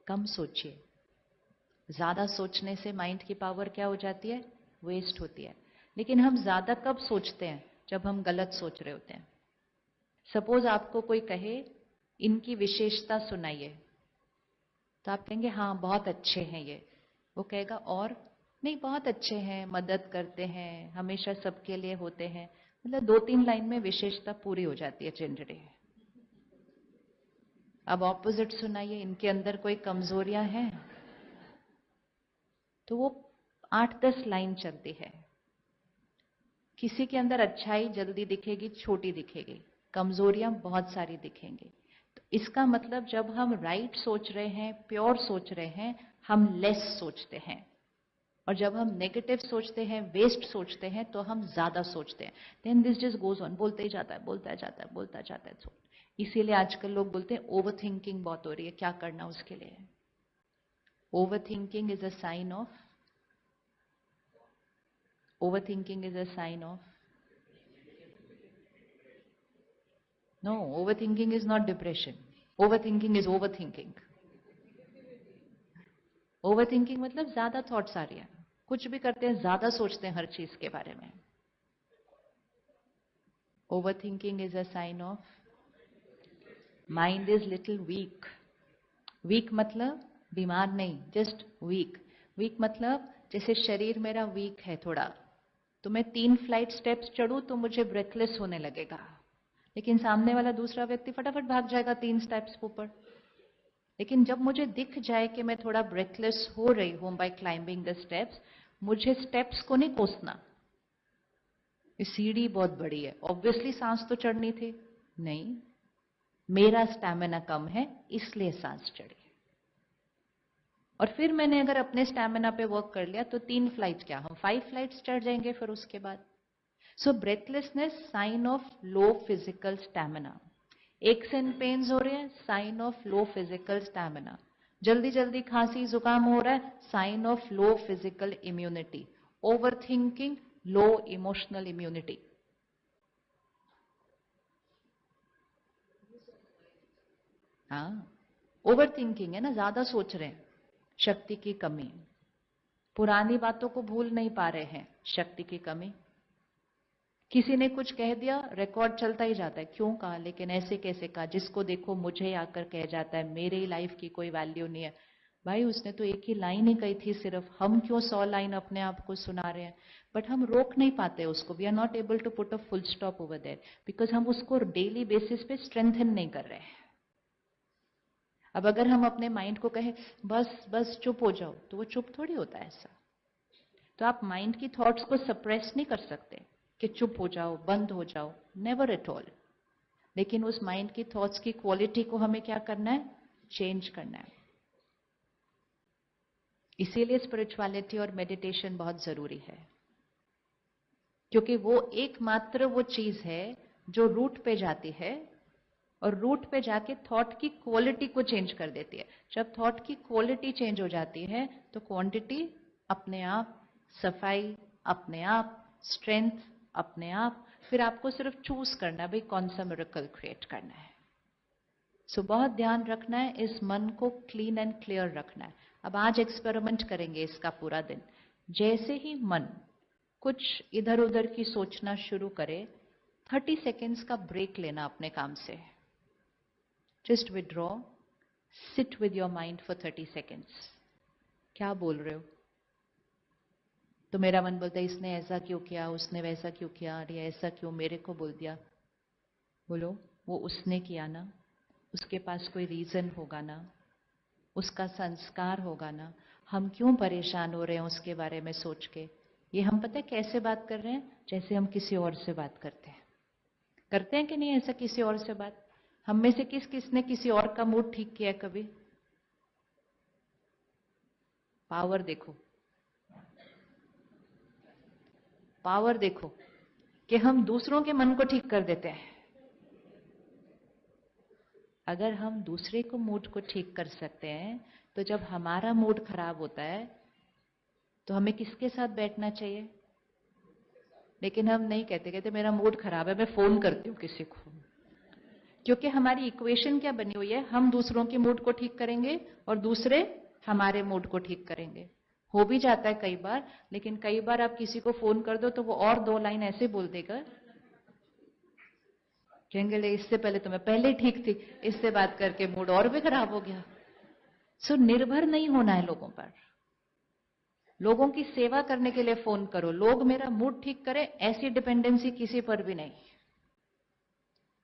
कम सोचिए। ज्यादा सोचने से माइंड की पावर क्या हो जाती है? वेस्ट होती है। लेकिन हम ज्यादा कब सोचते हैं? जब हम गलत सोच रहे होते हैं। सपोज आपको कोई कहे इनकी विशेषता सुनाइए, तो आप कहेंगे हाँ बहुत अच्छे हैं ये। वो कहेगा और? नहीं, बहुत अच्छे हैं, मदद करते हैं, हमेशा सबके लिए होते हैं। मतलब 2-3 लाइन में विशेषता पूरी हो जाती है जनरली। अब ऑपोजिट सुनाइए, इनके अंदर कोई कमजोरियां हैं, तो वो 8-10 लाइन चलती है। किसी के अंदर अच्छाई जल्दी दिखेगी, छोटी दिखेगी, कमजोरियां बहुत सारी दिखेंगी। तो इसका मतलब जब हम राइट सोच रहे हैं, प्योर सोच रहे हैं, हम लेस सोचते हैं। और जब हम नेगेटिव सोचते हैं, वेस्ट सोचते हैं, तो हम ज्यादा सोचते हैं। Then this just goes on, बोलते ही जाता है, बोलता जाता है, बोलता जाता है। इसीलिए आजकल लोग बोलते हैं ओवर थिंकिंग बहुत हो रही है। क्या करना उसके लिए? Overthinking is a sign of Overthinking is a sign of. No, overthinking is not depression. Overthinking is overthinking. Overthinking मतलब ज्यादा थॉट्स आ रही है। कुछ भी करते हैं ज्यादा सोचते हैं हर चीज के बारे में। Overthinking is a sign of mind is little weak. Weak मतलब बीमार नहीं, जस्ट वीक। वीक मतलब जैसे शरीर मेरा वीक है थोड़ा, तो मैं 3 फ्लाइट स्टेप्स चढ़ूं तो मुझे ब्रेथलेस होने लगेगा, लेकिन सामने वाला दूसरा व्यक्ति फटाफट भाग जाएगा 3 स्टेप्स ऊपर। लेकिन जब मुझे दिख जाए कि मैं थोड़ा ब्रेथलेस हो रही हूं बाय क्लाइंबिंग द स्टेप्स, मुझे स्टेप्स को नहीं कोसना। ये सीढ़ी बहुत बड़ी है, ऑब्वियसली सांस तो चढ़नी थी। नहीं, मेरा स्टैमिना कम है इसलिए सांस चढ़ी। और फिर मैंने अगर अपने स्टैमिना पे वर्क कर लिया तो 3 फ्लाइट क्या, हम 5 फ्लाइट्स चढ़ जाएंगे फिर उसके बाद। So breathlessness sign of low physical stamina. Aches and pains हो रहे हैं, sign of low physical stamina. जल्दी जल्दी खांसी जुकाम हो रहा है, sign of low physical immunity. Over thinking, low emotional immunity. हाँ, ओवर थिंकिंग है ना, ज्यादा सोच रहे हैं, शक्ति की कमी। पुरानी बातों को भूल नहीं पा रहे हैं, शक्ति की कमी। किसी ने कुछ कह दिया, रिकॉर्ड चलता ही जाता है, क्यों कहा, लेकिन ऐसे कैसे कहा, जिसको देखो मुझे आकर कह जाता है मेरी लाइफ की कोई वैल्यू नहीं है। भाई उसने तो एक ही लाइन ही कही थी सिर्फ, हम क्यों 100 लाइन अपने आप को सुना रहे हैं? बट हम रोक नहीं पाते उसको। We are not able to put a full stop over there, because हम उसको डेली बेसिस पे स्ट्रेंथन नहीं कर रहे हैं। अब अगर हम अपने माइंड को कहें बस बस चुप हो जाओ, तो वो चुप थोड़ी होता है ऐसा। तो आप माइंड की थॉट्स को सप्रेस नहीं कर सकते कि चुप हो जाओ, बंद हो जाओ, नेवर एट ऑल। लेकिन उस माइंड की थॉट्स की क्वालिटी को हमें क्या करना है? चेंज करना है। इसीलिए स्पिरिचुअलिटी और मेडिटेशन बहुत जरूरी है, क्योंकि वो एकमात्र वो चीज है जो रूट पे जाती है और रूट पे जाके थॉट की क्वालिटी को चेंज कर देती है। जब थॉट की क्वालिटी चेंज हो जाती है तो क्वांटिटी अपने आप, सफाई अपने आप, स्ट्रेंथ अपने आप। फिर आपको सिर्फ चूज करना है भाई कौन सा मिरेकल क्रिएट करना है। सो बहुत ध्यान रखना है, इस मन को क्लीन एंड क्लियर रखना है। अब आज एक्सपेरिमेंट करेंगे इसका पूरा दिन। जैसे ही मन कुछ इधर उधर की सोचना शुरू करे, 30 सेकेंड्स का ब्रेक लेना अपने काम से। Just withdraw, sit with your mind for 30 seconds. क्या बोल रहे हो? तो मेरा मन बोलता है इसने ऐसा क्यों किया, उसने वैसा क्यों किया, अरे ऐसा क्यों मेरे को बोल दिया। बोलो वो उसने किया ना, उसके पास कोई रीजन होगा ना, उसका संस्कार होगा ना। हम क्यों परेशान हो रहे हैं उसके बारे में सोच के? ये हम पता है कैसे बात कर रहे हैं? जैसे हम किसी और से बात करते हैं कि नहीं ऐसा किसी और से बात? हम में से किस किसने किसी और का मूड ठीक किया कभी? पावर देखो, पावर देखो कि हम दूसरों के मन को ठीक कर देते हैं। अगर हम दूसरे को मूड को ठीक कर सकते हैं, तो जब हमारा मूड खराब होता है तो हमें किसके साथ बैठना चाहिए? लेकिन हम नहीं कहते, कहते मेरा मूड खराब है मैं फोन करती हूँ किसी को। क्योंकि हमारी इक्वेशन क्या बनी हुई है, हम दूसरों के मूड को ठीक करेंगे और दूसरे हमारे मूड को ठीक करेंगे। हो भी जाता है कई बार, लेकिन कई बार आप किसी को फोन कर दो तो वो और 2 लाइन ऐसे बोल देगा, कहेंगे ले इससे पहले तो मैं पहले ही ठीक थी, इससे बात करके मूड और भी खराब हो गया। सो निर्भर नहीं होना है लोगों पर। लोगों की सेवा करने के लिए फोन करो, लोग मेरा मूड ठीक करें, ऐसी डिपेंडेंसी किसी पर भी नहीं।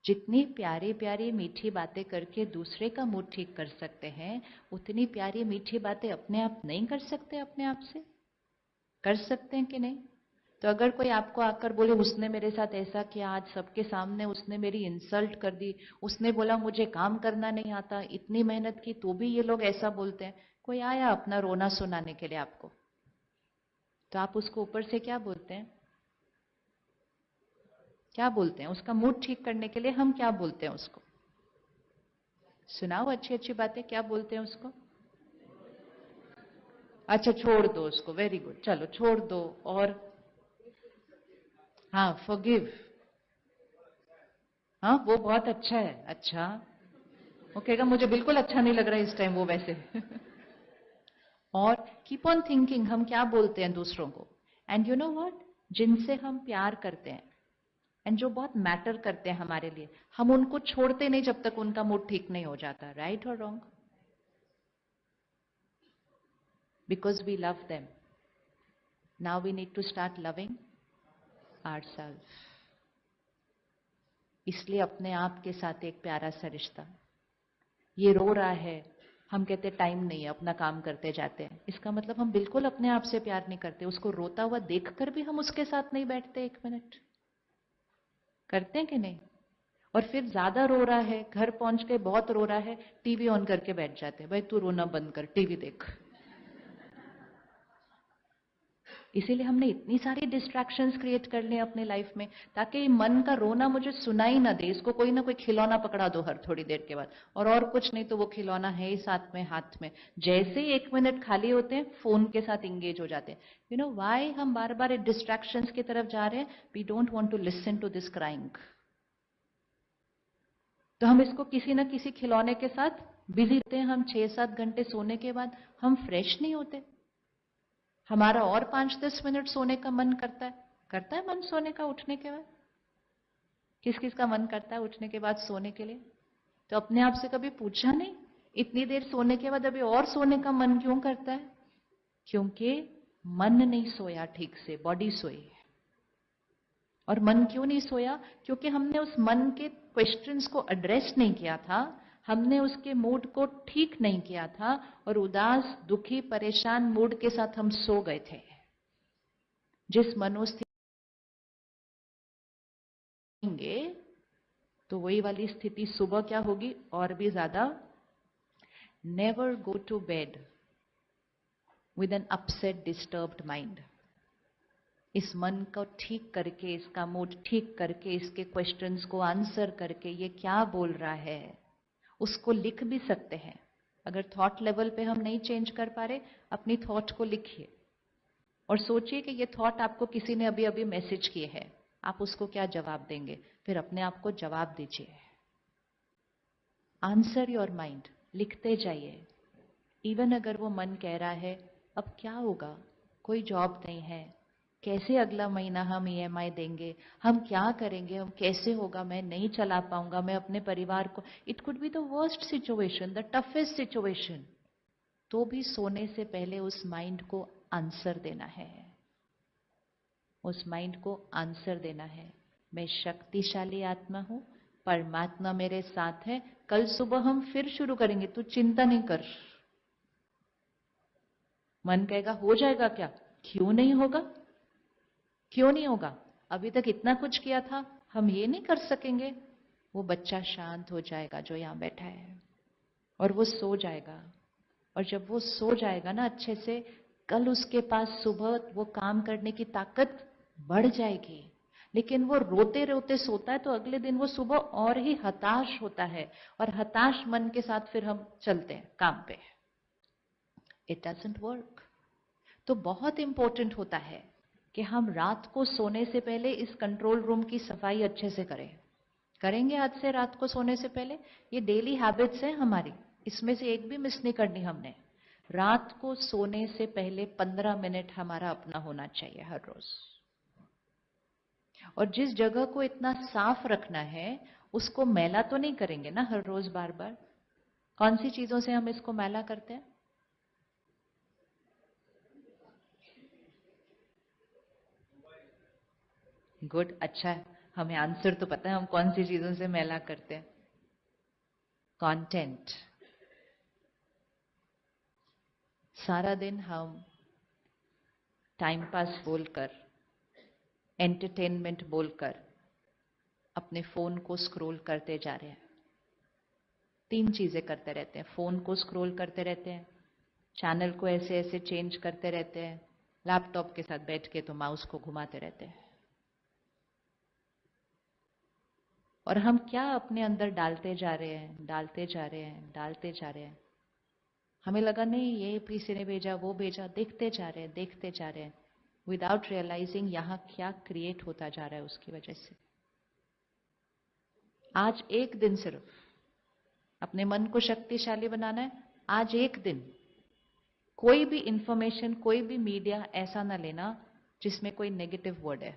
जितनी प्यारी प्यारी मीठी बातें करके दूसरे का मूड ठीक कर सकते हैं, उतनी प्यारी मीठी बातें अपने आप नहीं कर सकते? अपने आप से कर सकते हैं कि नहीं? तो अगर कोई आपको आकर बोले उसने मेरे साथ ऐसा किया, आज सबके सामने उसने मेरी इंसल्ट कर दी, उसने बोला मुझे काम करना नहीं आता, इतनी मेहनत की तो भी ये लोग ऐसा बोलते हैं। कोई आया अपना रोना सुनाने के लिए आपको, तो आप उसको ऊपर से क्या बोलते हैं? क्या बोलते हैं? उसका मूड ठीक करने के लिए हम क्या बोलते हैं उसको? सुनाओ अच्छी अच्छी बातें, क्या बोलते हैं उसको? अच्छा छोड़ दो उसको, वेरी गुड, चलो छोड़ दो। और हाँ, फॉरगिव। हाँ, वो बहुत अच्छा है। अच्छा, वो कहेगा मुझे बिल्कुल अच्छा नहीं लग रहा है इस टाइम वो वैसे। और कीप ऑन थिंकिंग, हम क्या बोलते हैं दूसरों को। एंड यू नो व्हाट, जिनसे हम प्यार करते हैं एंड जो बहुत मैटर करते हैं हमारे लिए, हम उनको छोड़ते नहीं जब तक उनका मूड ठीक नहीं हो जाता। राइट और wrong? Because we love them, now we need to start loving ourself. इसलिए अपने आप के साथ एक प्यारा सा रिश्ता। ये रो रहा है, हम कहते टाइम नहीं है, अपना काम करते जाते हैं, इसका मतलब हम बिल्कुल अपने आप से प्यार नहीं करते। उसको रोता हुआ देखकर भी हम उसके साथ नहीं बैठते 1 मिनट। करते हैं कि नहीं? और फिर ज्यादा रो रहा है, घर पहुंच के बहुत रो रहा है, टीवी ऑन करके बैठ जाते हैं, भाई तू रोना बंद कर, टीवी देख। इसीलिए हमने इतनी सारी डिस्ट्रैक्शंस क्रिएट कर लिए अपने लाइफ में, ताकि मन का रोना मुझे सुनाई ना दे। इसको कोई ना कोई खिलौना पकड़ा दो हर थोड़ी देर के बाद, और कुछ नहीं तो वो खिलौना है ही साथ में हाथ में। जैसे ही 1 मिनट खाली होते हैं, फोन के साथ इंगेज हो जाते हैं। यू नो व्हाई हम बार बार डिस्ट्रैक्शंस की तरफ जा रहे हैं? We don't want to listen to this crying. तो हम इसको किसी ना किसी खिलौने के साथ बिजी रहते हैं। हम 6-7 घंटे सोने के बाद हम फ्रेश नहीं होते। हमारा और 5-10 मिनट सोने का मन करता है। करता है मन सोने का उठने के बाद? किस किस का मन करता है उठने के बाद सोने के लिए? तो अपने आप से कभी पूछा नहीं, इतनी देर सोने के बाद अभी और सोने का मन क्यों करता है? क्योंकि मन नहीं सोया ठीक से, बॉडी सोई है। और मन क्यों नहीं सोया? क्योंकि हमने उस मन के क्वेश्चंस को एड्रेस नहीं किया था, हमने उसके मूड को ठीक नहीं किया था, और उदास, दुखी, परेशान मूड के साथ हम सो गए थे। जिस मनोस्थिति तो वही वाली स्थिति सुबह क्या होगी? और भी ज्यादा। Never go to bed with an upset disturbed mind. इस मन को ठीक करके, इसका मूड ठीक करके, इसके क्वेश्चंस को आंसर करके, ये क्या बोल रहा है उसको लिख भी सकते हैं। अगर थॉट लेवल पे हम नहीं चेंज कर पा रहे, अपनी थॉट को लिखिए और सोचिए कि ये थॉट आपको किसी ने अभी अभी मैसेज किए है, आप उसको क्या जवाब देंगे? फिर अपने आप को जवाब दीजिए। आंसर योर माइंड, लिखते जाइए। इवन अगर वो मन कह रहा है अब क्या होगा, कोई जॉब नहीं है, कैसे अगला महीना हम ईएमआई देंगे, हम क्या करेंगे, हम कैसे होगा, मैं नहीं चला पाऊंगा, मैं अपने परिवार को, it could be the worst situation, the toughest situation, तो भी सोने से पहले उस माइंड को आंसर देना है। उस माइंड को आंसर देना है, मैं शक्तिशाली आत्मा हूं, परमात्मा मेरे साथ है, कल सुबह हम फिर शुरू करेंगे, तू चिंता नहीं कर। मन कहेगा हो जाएगा क्या? क्यों नहीं होगा? क्यों नहीं होगा? अभी तक इतना कुछ किया था, हम ये नहीं कर सकेंगे? वो बच्चा शांत हो जाएगा जो यहां बैठा है, और वो सो जाएगा। और जब वो सो जाएगा ना अच्छे से, कल उसके पास सुबह वो काम करने की ताकत बढ़ जाएगी। लेकिन वो रोते रोते सोता है तो अगले दिन वो सुबह और ही हताश होता है, और हताश मन के साथ फिर हम चलते हैं काम पे। It doesn't work. तो बहुत इंपॉर्टेंट होता है कि हम रात को सोने से पहले इस कंट्रोल रूम की सफाई अच्छे से करें। करेंगे आज से रात को सोने से पहले? ये डेली हैबिट्स हैं हमारी, इसमें से एक भी मिस नहीं करनी हमने। रात को सोने से पहले 15 मिनट हमारा अपना होना चाहिए हर रोज। और जिस जगह को इतना साफ रखना है उसको मैला तो नहीं करेंगे ना हर रोज बार बार। कौन सी चीजों से हम इसको मैला करते हैं? गुड, अच्छा है, हमें आंसर तो पता है हम कौन सी चीजों से मैला करते हैं। कंटेंट। सारा दिन हम टाइम पास बोलकर, एंटरटेनमेंट बोलकर अपने फोन को स्क्रॉल करते जा रहे हैं। 3 चीजें करते रहते हैं। फोन को स्क्रॉल करते रहते हैं, चैनल को ऐसे ऐसे चेंज करते रहते हैं, लैपटॉप के साथ बैठ के तो माउस को घुमाते रहते हैं। और हम क्या अपने अंदर डालते जा रहे हैं, डालते जा रहे हैं, डालते जा रहे हैं। हमें लगा नहीं ये किसी ने भेजा, वो भेजा, देखते जा रहे हैं, देखते जा रहे हैं, विदाउट रियलाइजिंग यहाँ क्या क्रिएट होता जा रहा है उसकी वजह से। आज एक दिन सिर्फ अपने मन को शक्तिशाली बनाना है। आज एक दिन कोई भी इंफॉर्मेशन, कोई भी मीडिया ऐसा ना लेना जिसमें कोई नेगेटिव वर्ड है।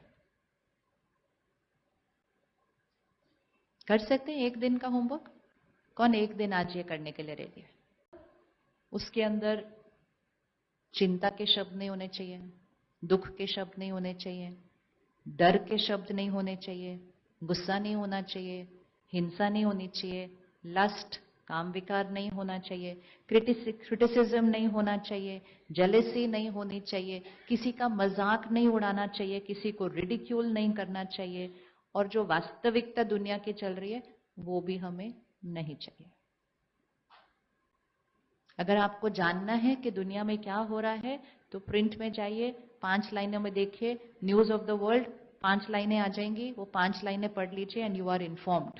कर सकते हैं एक दिन का होमवर्क? कौन एक दिन आज ये करने के लिए रेडी है? उसके अंदर चिंता के शब्द नहीं होने चाहिए, दुख के शब्द नहीं होने चाहिए, डर के शब्द नहीं होने चाहिए, गुस्सा नहीं होना चाहिए, हिंसा नहीं होनी चाहिए, लस्ट, काम विकार नहीं होना चाहिए, क्रिटिसिज्म नहीं होना चाहिए, जेलेसी नहीं होनी चाहिए, किसी का मजाक नहीं उड़ाना चाहिए, किसी को रिडिक्यूल नहीं करना चाहिए, और जो वास्तविकता दुनिया की चल रही है वो भी हमें नहीं चाहिए। अगर आपको जानना है कि दुनिया में क्या हो रहा है तो प्रिंट में जाइए, 5 लाइनों में देखिए, न्यूज ऑफ द वर्ल्ड, 5 लाइनें आ जाएंगी, वो 5 लाइनें पढ़ लीजिए एंड यू आर इन्फॉर्म्ड।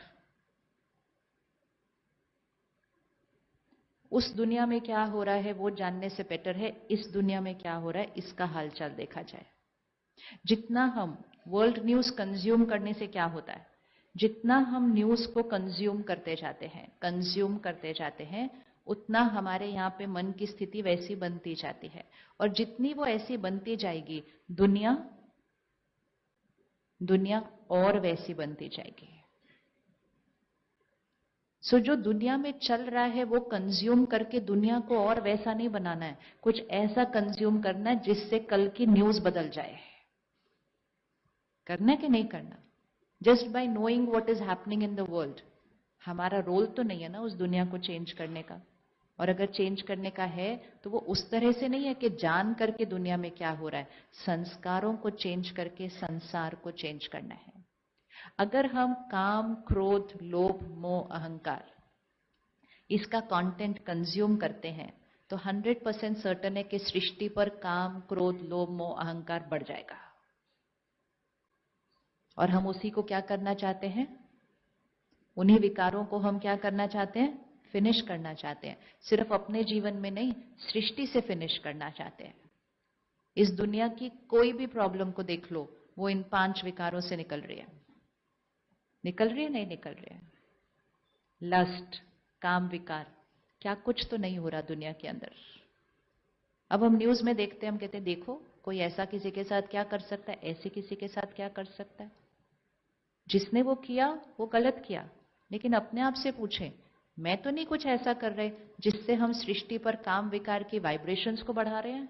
उस दुनिया में क्या हो रहा है वो जानने से बेटर है इस दुनिया में क्या हो रहा है इसका हालचाल देखा जाए। जितना हम वर्ल्ड न्यूज कंज्यूम करने से क्या होता है, जितना हम न्यूज को कंज्यूम करते जाते हैं उतना हमारे यहाँ पे मन की स्थिति वैसी बनती जाती है, और जितनी वो ऐसी बनती जाएगी दुनिया और वैसी बनती जाएगी। सो जो दुनिया में चल रहा है वो कंज्यूम करके दुनिया को और वैसा नहीं बनाना है, कुछ ऐसा कंज्यूम करना है जिससे कल की न्यूज बदल जाए। करना है कि नहीं करना? Just by knowing what is happening in the world हमारा रोल तो नहीं है ना उस दुनिया को चेंज करने का। और अगर चेंज करने का है तो वो उस तरह से नहीं है कि जान करके दुनिया में क्या हो रहा है, संस्कारों को चेंज करके संसार को चेंज करना है। अगर हम काम, क्रोध, लोभ, मोह, अहंकार इसका कंटेंट कंज्यूम करते हैं तो 100% सर्टन है कि सृष्टि पर काम, क्रोध, लोभ, मोह, अहंकार बढ़ जाएगा। और हम उसी को क्या करना चाहते हैं? उन्हीं विकारों को हम क्या करना चाहते हैं? फिनिश करना चाहते हैं। सिर्फ अपने जीवन में नहीं, सृष्टि से फिनिश करना चाहते हैं। इस दुनिया की कोई भी प्रॉब्लम को देख लो, वो इन 5 विकारों से निकल रही है। निकल रही है? नहीं निकल रही है? लस्ट, काम विकार, क्या कुछ तो नहीं हो रहा दुनिया के अंदर। अब हम न्यूज में देखते हैं, हम कहते हैं देखो कोई ऐसा किसी के साथ क्या कर सकता है, ऐसे किसी के साथ क्या कर सकता है। जिसने वो किया वो गलत किया, लेकिन अपने आप से पूछें, मैं तो नहीं कुछ ऐसा कर रहे जिससे हम सृष्टि पर काम विकार की वाइब्रेशंस को बढ़ा रहे हैं?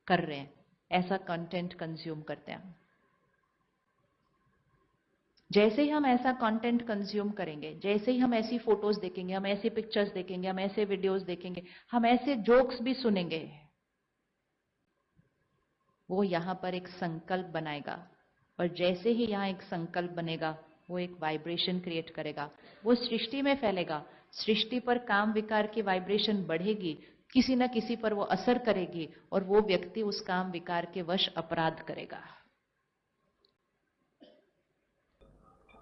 कर रहे हैं। ऐसा कंटेंट कंज्यूम करते हैं। जैसे ही हम ऐसा कंटेंट कंज्यूम करेंगे, जैसे ही हम ऐसी फोटोज देखेंगे, हम ऐसी पिक्चर्स देखेंगे, हम ऐसे वीडियोस देखेंगे, हम ऐसे जोक्स भी सुनेंगे, वो यहां पर एक संकल्प बनाएगा। और जैसे ही यहां एक संकल्प बनेगा वो एक वाइब्रेशन क्रिएट करेगा, वो सृष्टि में फैलेगा। सृष्टि पर काम विकार की वाइब्रेशन बढ़ेगी, किसी न किसी पर वो असर करेगी और वो व्यक्ति उस काम विकार के वश अपराध करेगा।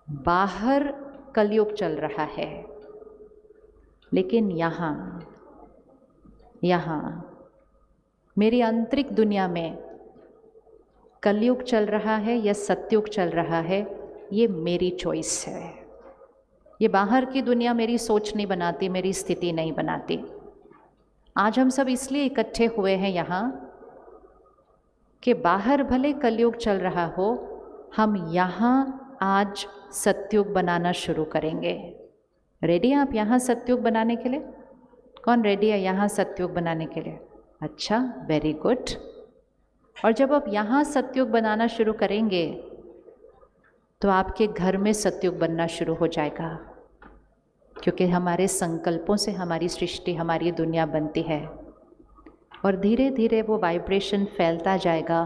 बाहर कलयुग चल रहा है, लेकिन यहां मेरी आंतरिक दुनिया में कलयुग चल रहा है या सत्युग चल रहा है, ये मेरी चॉइस है। ये बाहर की दुनिया मेरी सोच नहीं बनाती, मेरी स्थिति नहीं बनाती। आज हम सब इसलिए इकट्ठे हुए हैं यहाँ कि बाहर भले कलयुग चल रहा हो, हम यहाँ आज सतयुग बनाना शुरू करेंगे। रेडी हैं आप यहाँ सतयुग बनाने के लिए? कौन रेडी है यहाँ सतयुग बनाने के लिए? अच्छा, वेरी गुड। और जब आप यहाँ सतयुग बनाना शुरू करेंगे तो आपके घर में सतयुग बनना शुरू हो जाएगा, क्योंकि हमारे संकल्पों से हमारी सृष्टि, हमारी दुनिया बनती है। और धीरे धीरे वो वाइब्रेशन फैलता जाएगा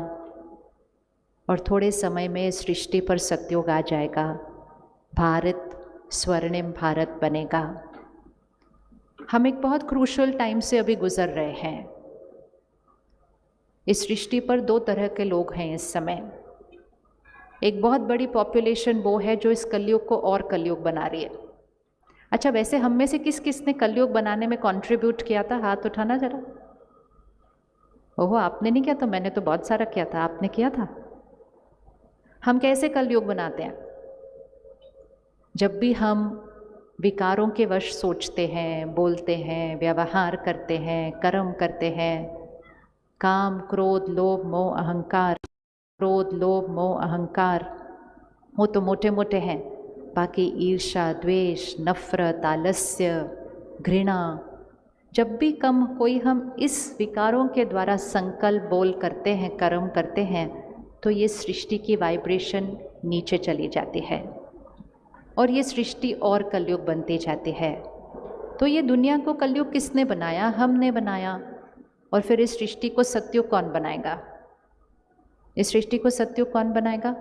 और थोड़े समय में सृष्टि पर सतयुग आ जाएगा। भारत स्वर्णिम भारत बनेगा। हम एक बहुत क्रूशल टाइम से अभी गुजर रहे हैं। इस सृष्टि पर दो तरह के लोग हैं इस समय। एक बहुत बड़ी पॉपुलेशन वो है जो इस कलयुग को और कलयुग बना रही है। अच्छा, वैसे हम में से किस किस ने कलयुग बनाने में कंट्रीब्यूट किया था? हाथ उठाना जरा। ओहो, आपने नहीं किया तो मैंने तो बहुत सारा किया था। आपने किया था? हम कैसे कलयुग बनाते हैं? जब भी हम विकारों के वश सोचते हैं, बोलते हैं, व्यवहार करते हैं, कर्म करते हैं, काम, क्रोध, लोभ, मोह, अहंकार, क्रोध, लोभ, मोह, अहंकार, वो तो मोटे मोटे हैं। बाकी ईर्ष्या, द्वेष, नफरत, आलस्य, घृणा, जब भी कोई हम इस विकारों के द्वारा संकल्प बोल करते हैं, कर्म करते हैं, तो ये सृष्टि की वाइब्रेशन नीचे चली जाती है और ये सृष्टि और कलयुग बनती जाती है। तो ये दुनिया को कलयुग किसने बनाया? हमने बनाया। और फिर इस सृष्टि को सतयुग कौन बनाएगा? इस सृष्टि को सतयुग कौन बनाएगा?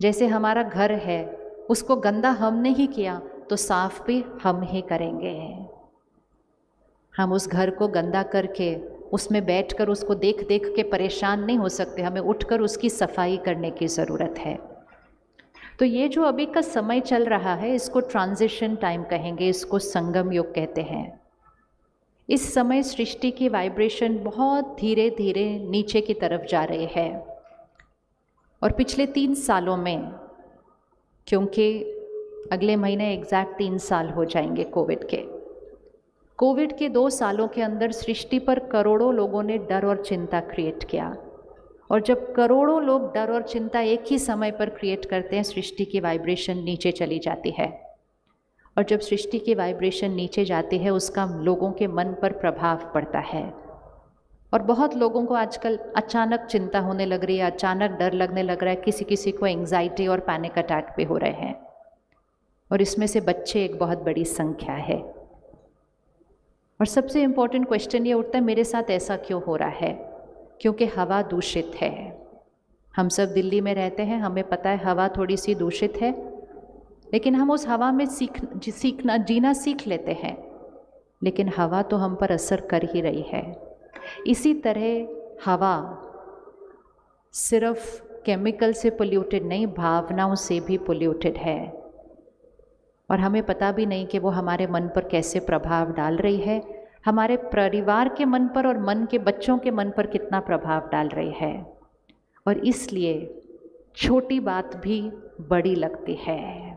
जैसे हमारा घर है, उसको गंदा हमने ही किया तो साफ भी हम ही करेंगे। हम उस घर को गंदा करके उसमें बैठकर उसको देख देख के परेशान नहीं हो सकते। हमें उठकर उसकी सफाई करने की ज़रूरत है। तो ये जो अभी का समय चल रहा है, इसको ट्रांजिशन टाइम कहेंगे, इसको संगम युग कहते हैं। इस समय सृष्टि की वाइब्रेशन बहुत धीरे धीरे नीचे की तरफ जा रही है। और पिछले 3 सालों में, क्योंकि अगले महीने एग्जैक्ट 3 साल हो जाएंगे कोविड के 2 सालों के अंदर सृष्टि पर करोड़ों लोगों ने डर और चिंता क्रिएट किया। और जब करोड़ों लोग डर और चिंता एक ही समय पर क्रिएट करते हैं, सृष्टि की वाइब्रेशन नीचे चली जाती है। और जब सृष्टि की वाइब्रेशन नीचे जाती है, उसका लोगों के मन पर प्रभाव पड़ता है। और बहुत लोगों को आजकल अचानक चिंता होने लग रही है, अचानक डर लगने लग रहा है। किसी किसी को एंग्जाइटी और पैनिक अटैक भी हो रहे हैं, और इसमें से बच्चे एक बहुत बड़ी संख्या है। और सबसे इम्पोर्टेंट क्वेश्चन ये उठता है, मेरे साथ ऐसा क्यों हो रहा है? क्योंकि हवा दूषित है। हम सब दिल्ली में रहते हैं, हमें पता है हवा थोड़ी सी दूषित है, लेकिन हम उस हवा में जीना सीख लेते हैं। लेकिन हवा तो हम पर असर कर ही रही है। इसी तरह हवा सिर्फ केमिकल से पोल्यूटेड नहीं, भावनाओं से भी पोल्यूटेड है। और हमें पता भी नहीं कि वो हमारे मन पर कैसे प्रभाव डाल रही है, हमारे परिवार के मन पर और मन के बच्चों के मन पर कितना प्रभाव डाल रही है। और इसलिए छोटी बात भी बड़ी लगती है।